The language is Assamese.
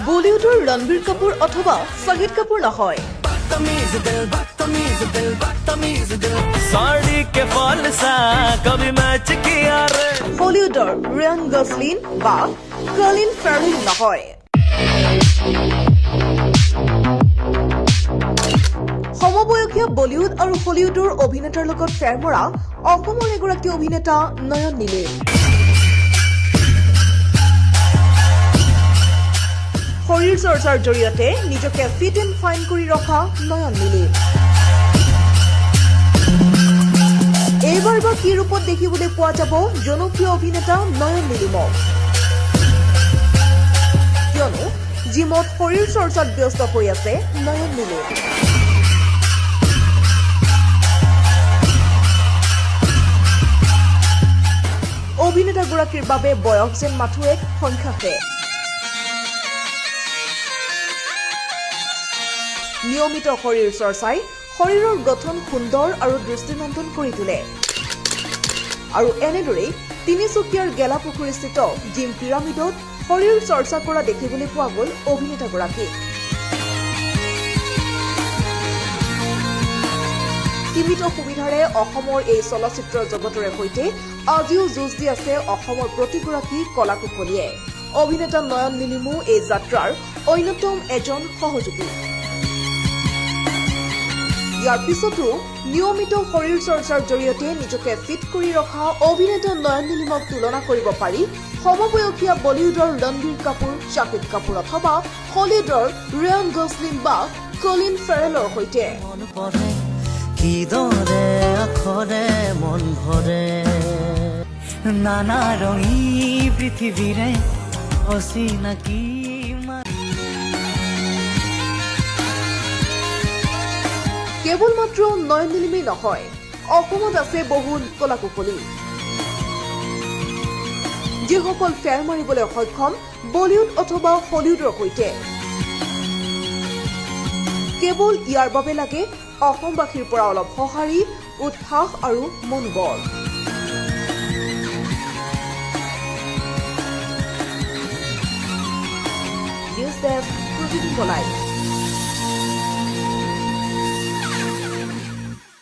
বলিউডৰ ৰণবীৰ কাপুৰ অথবা শাহিদ কাপুৰ নহয়। হলিউডৰ ৰিয়ান গছলিন বা কলিন ফাৰেল নহয়। সমবয়সীয় বলিউড আৰু হলিউডৰ অভিনেতাৰ লগত ফেৰ মৰা অসমৰ এগৰাকী অভিনেতা নয়ন নিলিম। শৰীৰ চৰ্চাৰ জৰিয়তে নিজকে ফিট এণ্ড ফাইন কৰি ৰখা নয়ন নিলিম। এইবাৰ বা কি ৰূপত দেখিবলৈ পোৱা যাব জনপ্ৰিয় অভিনেতা নয়ন নিলিমক, কিয়নো জিমত শৰীৰ চৰ্চাত ব্যস্ত হৈ আছে নয়ন নিলিম। অভিনেতাগৰাকীৰ বাবে বয়স যেন মাথো এক সংখ্যাহে। নিয়মিত শৰীৰ চৰ্চাই শৰীৰৰ গঠন সুন্দৰ আৰু দৃষ্টিনন্দন কৰি তোলে। আৰু এনেদৰেই তিনিচুকীয়াৰ গেলাপুখুৰীস্থিত জিম পিৰামিডত শৰীৰ চৰ্চা কৰা দেখিবলৈ পোৱা গ'ল অভিনেতাগৰাকী। সীমিত সুবিধাৰে অসমৰ এই চলচ্চিত্ৰ জগতৰে সৈতে আজিও যুঁজ দি আছে অসমৰ প্ৰতিগৰাকী কলাকুশলীয়ে। অভিনেতা নয়ন নিলিমো এই যাত্ৰাৰ অন্যতম এজন সহযোগী। ইয়াৰ পিছতো নিয়মিত শৰীৰ চৰ্চাৰ জৰিয়তে নিজকে ফিট কৰি ৰখা অভিনেতা নয়ন নিলিমক তুলনা কৰিব পাৰি সমবয়সীয়া বলিউডৰ ৰণবীৰ কাপুৰ, শাহিদ কাপুৰ অথবা হলিউডৰ ৰিয়ান গছলিন বা কলিন ফাৰেলৰ সৈতে। নানা ৰঙী পৃথিৱীৰে অচিনাকি কেৱল মাত্ৰ নয়ন নিলিমেই নহয়, অসমত আছে বহু কলাকুশলী, যিসকল ফেৰ মাৰিবলৈ সক্ষম বলিউড অথবা হলিউডৰ সৈতে। কেৱল ইয়াৰ বাবে লাগে অসমবাসীৰ পৰা অলপ সঁহাৰি, উৎসাহ আৰু মনোবল। নিউজ ডেস্ক, প্ৰতিদিন লাইভ।